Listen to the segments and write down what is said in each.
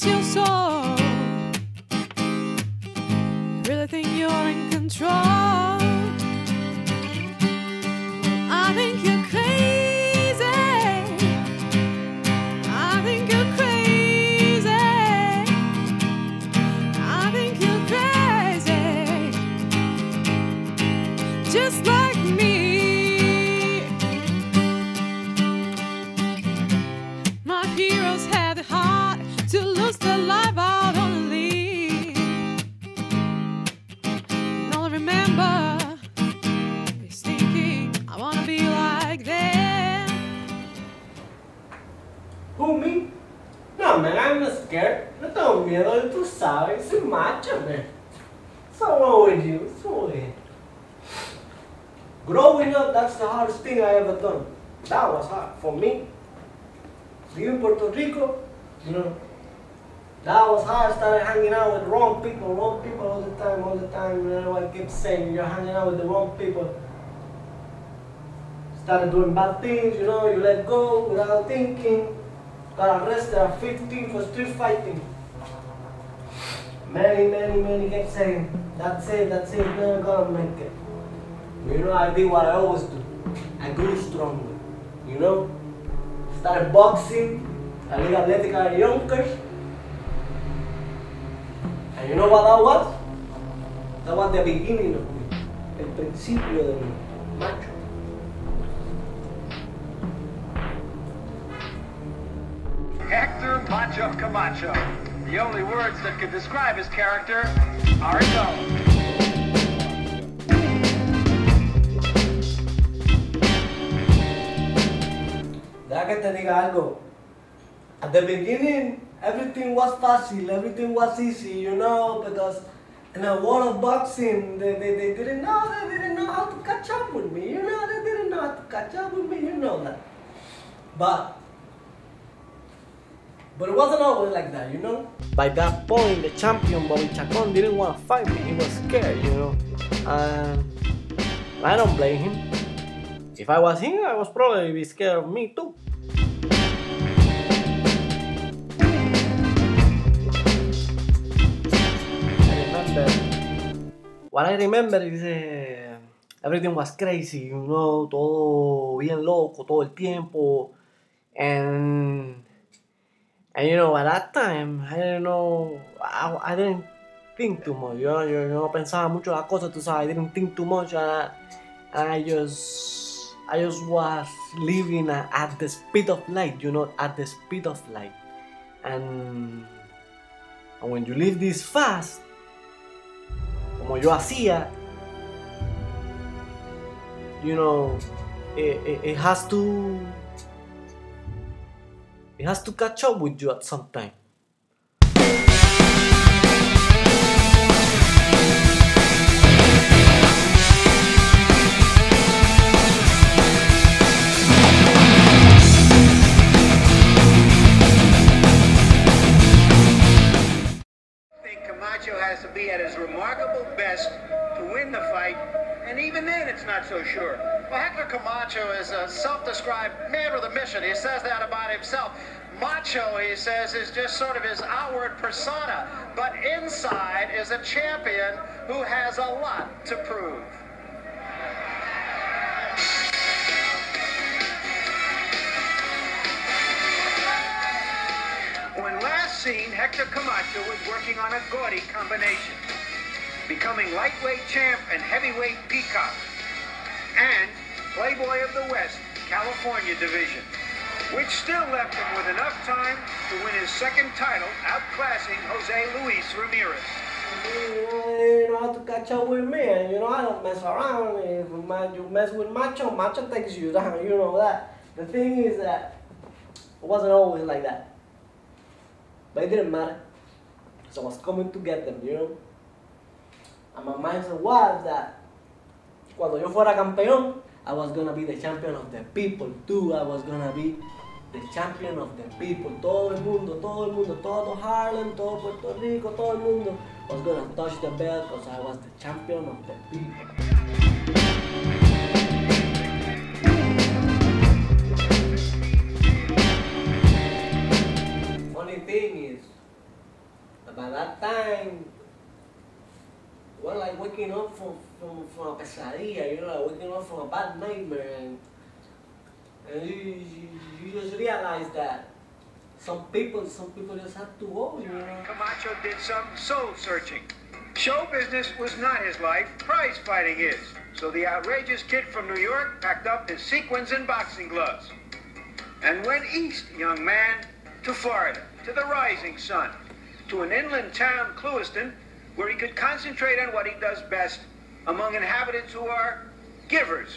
your soul. Really think you're in control. I think you're crazy. I think you're crazy. I think you're crazy. Just like me. My heroes had the heart to lose their life out on a lead. And all I remember is thinking I wanna be like them. Who, me? No, man, I'm not scared. No tengo miedo, tú sabes. Soy macho, man. What's wrong with you? What's wrong with you? Growing up, that's the hardest thing I ever done. That was hard for me. Living in Puerto Rico, you know, that was hard. I started hanging out with the wrong people all the time. You know, I kept saying, you're hanging out with the wrong people. Started doing bad things, you know, you let go without thinking. Got arrested at 15 for street fighting. Many kept saying, that's it, you're never gonna make it. You know, I did what I always do. I grew stronger, you know? Started boxing, la Liga Atlética de Yonkers. And you know what that was? That was the beginning of me. El principio de mi macho. Hector Macho Camacho. The only words that could describe his character are his own. Deja que te diga algo. At the beginning, everything was fácil, everything was easy, you know, because in the world of boxing, they didn't know how to catch up with me, you know, they didn't know how to catch up with me, you know that. But it wasn't always like that, you know. By that point, the champion, Bobby Chacon, didn't want to fight me, he was scared, you know. I don't blame him. If I was him, I was probably be scared of me too. What I remember is everything was crazy, you know, todo bien loco, todo el tiempo. And you know, at that time, I didn't know, I didn't think too much, you know, yo no pensaba mucho las cosas, tú sabes, I didn't think too much, and I just was living at the speed of light, you know, at the speed of light. And when you live this fast, como yo hacía, you know, it has to catch up with you at some time. Camacho has to be at his remarkable best to win the fight, and even then it's not so sure. Well, Hector Camacho is a self-described man with a mission. He says that about himself. Macho, he says, is just sort of his outward persona, but inside is a champion who has a lot to prove. When last seen, Hector Camacho was working on a gaudy combination, becoming lightweight champ and heavyweight peacock, and Playboy of the West, California division, which still left him with enough time to win his second title, outclassing Jose Luis Ramirez. You know how to catch up with me, and you know I don't mess around. If you mess with Macho, Macho takes you down, you know that. The thing is that it wasn't always like that. But it didn't matter, so I was coming to get them, you know. And my mindset was that cuando yo fuera campeón, I was gonna be the champion of the people too. I was gonna be the champion of the people. Todo el mundo, todo Harlem, todo Puerto Rico, todo el mundo was gonna touch the belt because I was the champion of the people. Funny thing is, by that time, we're like waking up from a pesadilla, you know, like waking up from a bad nightmare, and you just realize that some people just have to go, you know. Camacho did some soul searching. Show business was not his life, prize fighting is. So the outrageous kid from New York packed up his sequins and boxing gloves and went east, young man, to Florida, to the rising sun, to an inland town, Clewiston, where he could concentrate on what he does best among inhabitants who are givers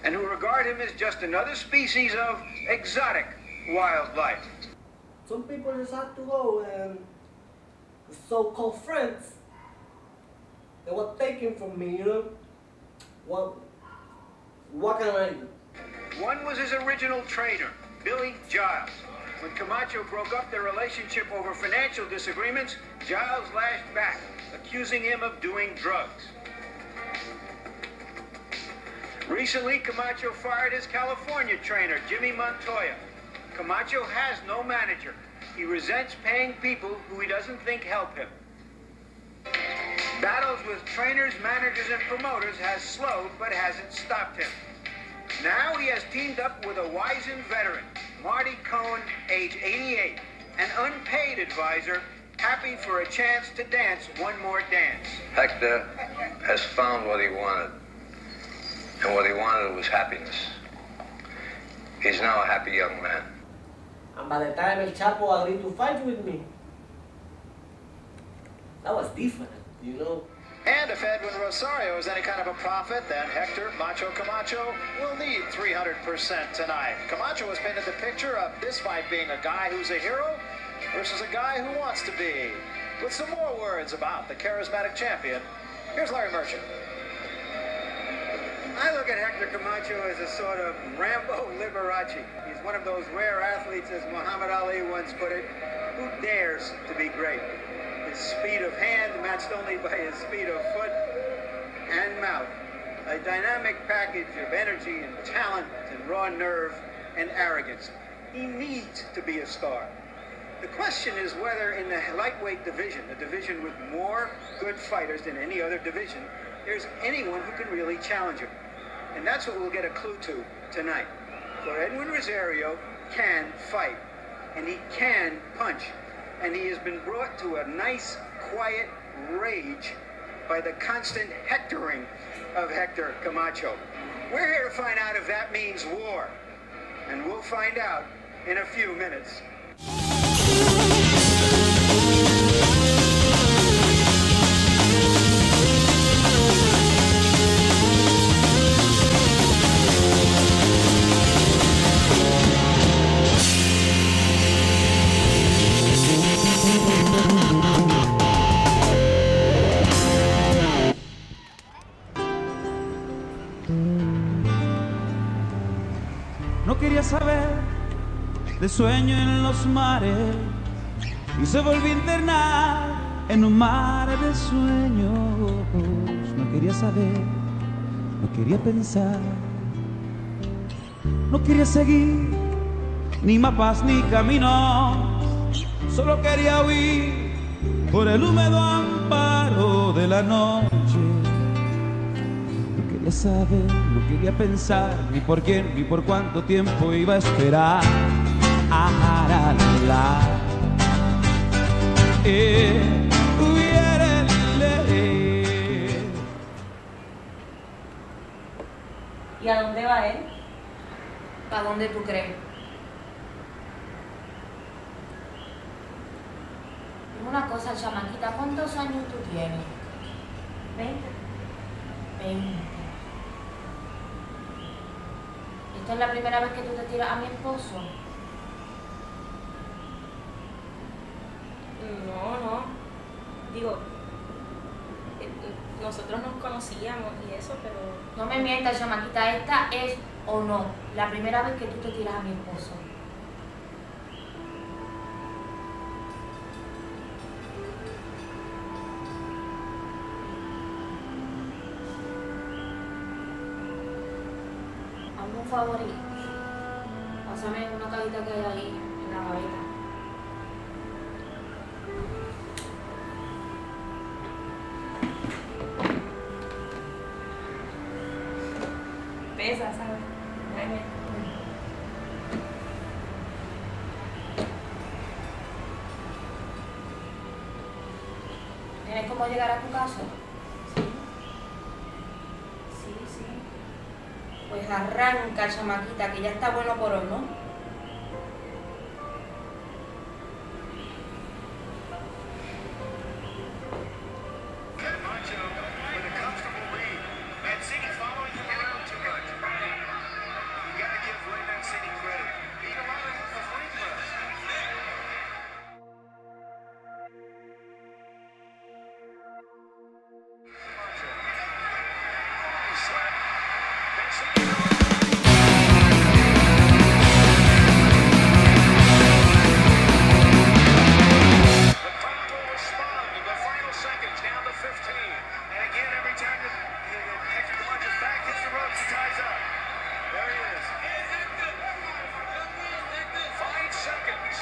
and who regard him as just another species of exotic wildlife. Some people just have to go, and the so-called friends, they were taken from me, you know. What can I do? One was his original trainer, Billy Giles. When Camacho broke up their relationship over financial disagreements, Giles lashed back, accusing him of doing drugs. Recently, Camacho fired his California trainer, Jimmy Montoya. Camacho has no manager. He resents paying people who he doesn't think help him. Battles with trainers, managers, and promoters has slowed but hasn't stopped him. Now he has teamed up with a wizened veteran, Marty Cohen, age 88, an unpaid advisor, happy for a chance to dance one more dance. Hector has found what he wanted, and what he wanted was happiness. He's now a happy young man. And by the time El Chapo agreed to fight with me, that was different, you know. And if Edwin Rosario is any kind of a prophet, then Hector Macho Camacho will need 300% tonight. Camacho has painted the picture of this fight being a guy who's a hero versus a guy who wants to be. With some more words about the charismatic champion, here's Larry Merchant. I look at Hector Camacho as a sort of Rambo Liberace. He's one of those rare athletes, as Muhammad Ali once put it, who dares to be great. His speed of hand matched only by his speed of foot and mouth. A dynamic package of energy and talent and raw nerve and arrogance. He needs to be a star. The question is whether in the lightweight division, a division with more good fighters than any other division, there's anyone who can really challenge him. And that's what we'll get a clue to tonight. For Edwin Rosario can fight, and he can punch. And he has been brought to a nice, quiet rage by the constant hectoring of Hector Camacho. We're here to find out if that means war. And we'll find out in a few minutes. No quería saber de sueño en los mares y se volvió a internar en un mar de sueños. No quería saber, no quería pensar, no quería seguir ni mapas ni caminos, solo quería huir por el húmedo amparo de la noche. No quería saber, no quería pensar ni por quién ni por cuánto tiempo iba a esperar. ¿Y a dónde va él? ¿A dónde tú crees? Una cosa, chamaquita, ¿cuántos años tú tienes? 20. 20. ¿Esta es la primera vez que tú te tiras a mi esposo? No. Digo, nosotros nos conocíamos y eso, pero... No me mientas, chamaquita, esta es o no la primera vez que tú te tiras a mi esposo. Hazme un favorito. Pásame una cajita que hay ahí en la gaveta. ¿Tienes cómo llegar a tu casa? Sí. Sí, sí. Pues arranca, chamaquita, que ya está bueno por hoy, ¿no? Camacho with a comfortable lead. Mancini following him around too much. You gotta give Ray Mancini credit. He had a lot of free throws. Camacho. He slipped. Mancini goes. The crowd will respond in the final seconds, down to 15. And again, every time that Hector Camacho's back hits the ropes, he ties up. There he is. 5 seconds.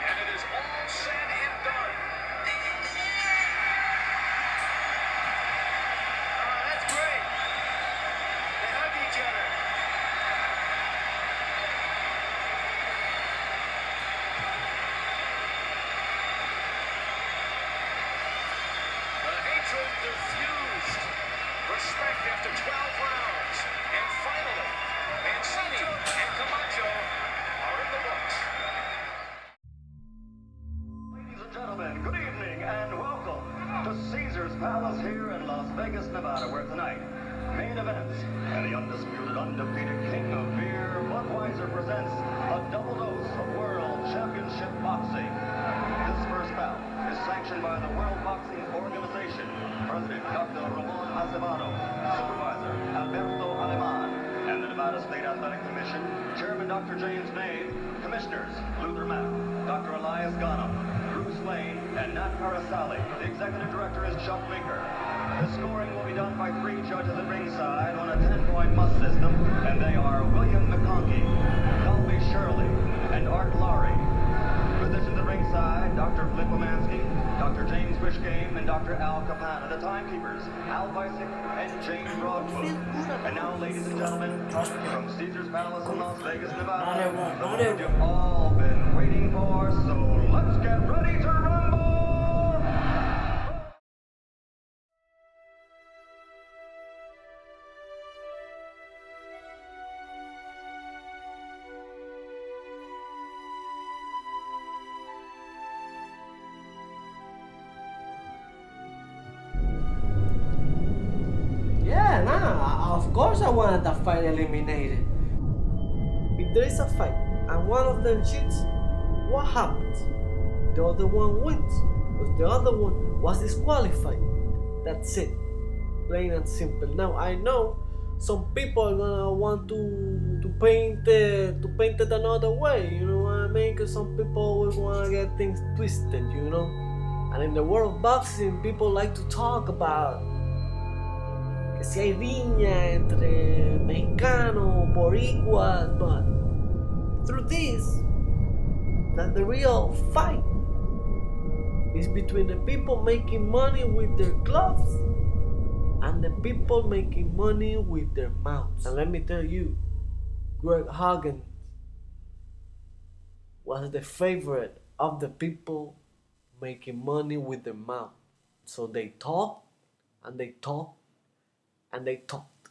And it is all said and done. That's great. They hug each other. The hatred diffused. Respect after 12 rounds. And finally, Mancini and Camacho are in the books. Ladies and gentlemen, good evening and welcome to Caesar's Palace here in Las Vegas, Nevada, where tonight, main event, and the undisputed, undefeated king of beer, Budweiser, presents a double dose of World Championship Boxing. This first bout is sanctioned by the World Boxing Organization, President Dr. Ramon Acevedo, Supervisor Alberto Aleman, and the Nevada State Athletic Commission, Chairman Dr. James Nave, Commissioners Luther Mack, Dr. Elias Ghanem, Bruce Lane, and Nat Carasali. The Executive Director is Chuck Meeker. The scoring will be done by 3 judges at ringside on a 10-point must system, and they are William McConkey, Colby Shirley, and Art Laurie. Physicians at ringside, Dr. Flip Womansky, Dr. James Fishgame, and Dr. Al Capana. The timekeepers, Al Bisick and James Broadwood. And now, ladies and gentlemen, from Caesar's Palace in Las Vegas, Nevada, the moment you've all been waiting for, so let's get ready to rumble! Yeah, nah, of course I wanted that fight eliminated. If there is a fight and one of them cheats, what happens? The other one wins, because the other one was disqualified. That's it. Plain and simple. Now I know some people are gonna want to paint it another way, you know what I mean? Because some people always wanna get things twisted, you know? And in the world of boxing, people like to talk about que si hay riña entre mexicanos, boricuas, but through this, that the real fight is between the people making money with their gloves and the people making money with their mouths. And let me tell you, Greg Hagen was the favorite of the people making money with their mouth. So they talked and they talked and they talked,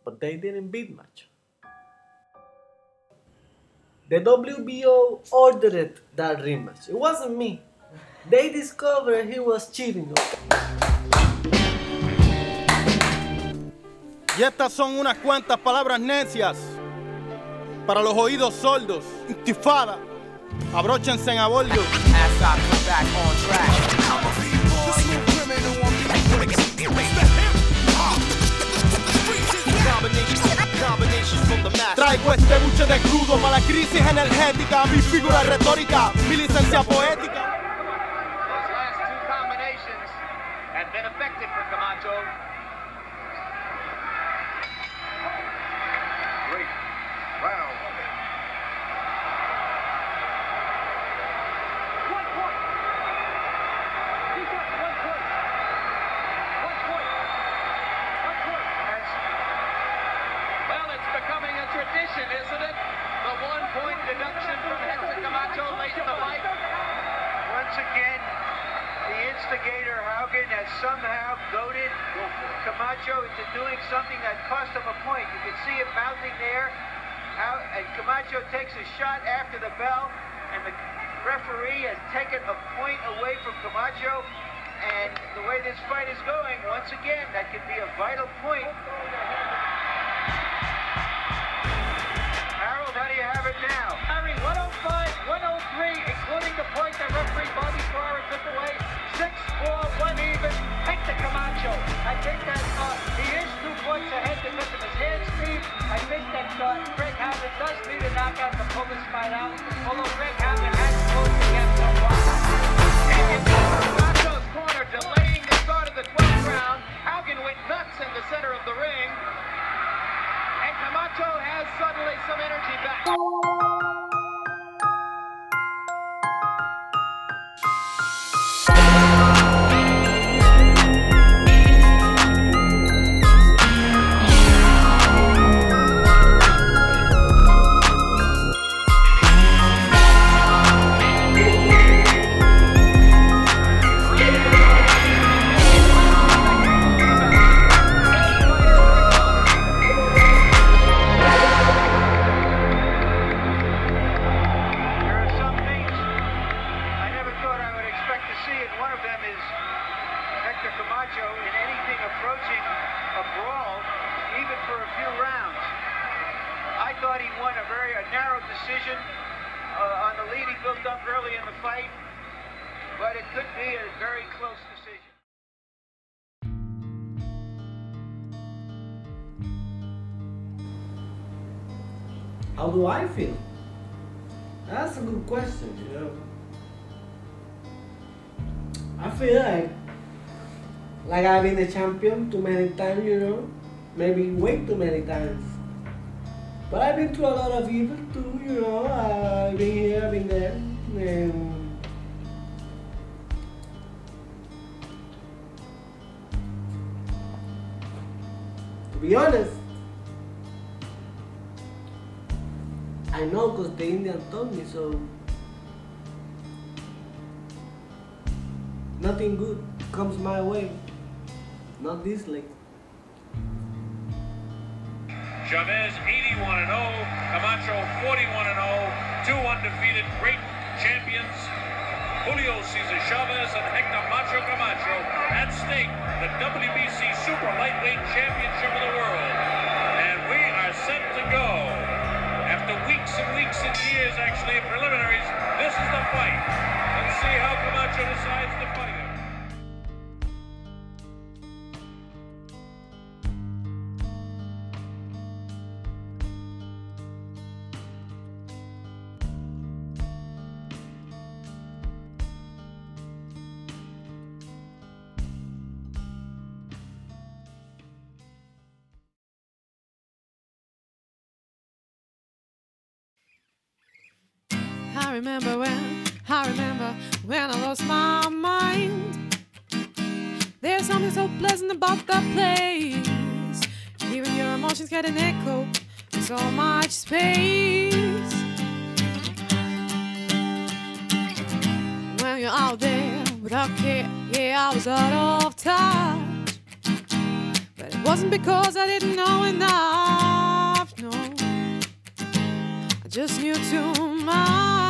but they didn't beat Macho. The WBO ordered that rematch. It wasn't me. They discovered he was cheating. Y estas son unas cuantas palabras necias para los oídos sordos. Intifada, abróchense en abolio. As I come back on track, I'm a traigo este buche de crudo para la crisis energética, mi figura retórica, mi licencia poética. Those last 2 combinations had been effective for Camacho. Great round. 1 point. He's got 1 point. 1 point. 1 point. Well, it's becoming a tradition, isn't it? The 1-point deduction from Hector Camacho late in the fight. once again, the instigator, Haugen, has somehow goaded Camacho into doing something that cost him a point. You can see him mouthing there, and Camacho takes a shot after the bell, and the referee has taken a point away from Camacho. And the way this fight is going, once again, that could be a vital point. Harold, how do you have it now? Harry, 105, 103, including the point that referee Bobby Suarez took away. 6-4, 1 even. Hector Camacho. I think that he is 2 points ahead because of his hand speed. I think that Greg Hammond does need a knockout to pull this fight out. Although Greg Hammond has closed the gap somewhat. Camacho's corner delaying the start of the 12th round. Haugen went nuts in the center of the ring. And Camacho has suddenly some energy back. On the lead he built up early in the fight, but it could be a very close decision. How do I feel? That's a good question, you know. I feel like I've been the champion too many times, you know. Maybe way too many times. But I've been through a lot of evil too, you know. I've been here, I've been there. And to be honest, I know because the Indian told me so. Nothing good comes my way. Not this late. Chavez 81-0, Camacho 41-0, 2 undefeated great champions. Julio Cesar Chavez and Hector Macho Camacho at stake, the WBC Super Lightweight Championship of the world. And we are set to go. After weeks and weeks and years, actually, of preliminaries, this is the fight. Let's see how Camacho decides to fight him. I remember when I lost my mind. There's something so pleasant about that place. Even your emotions get an echo in so much space. When you're out there without care, yeah, I was out of touch. But it wasn't because I didn't know enough, no. I just knew too much.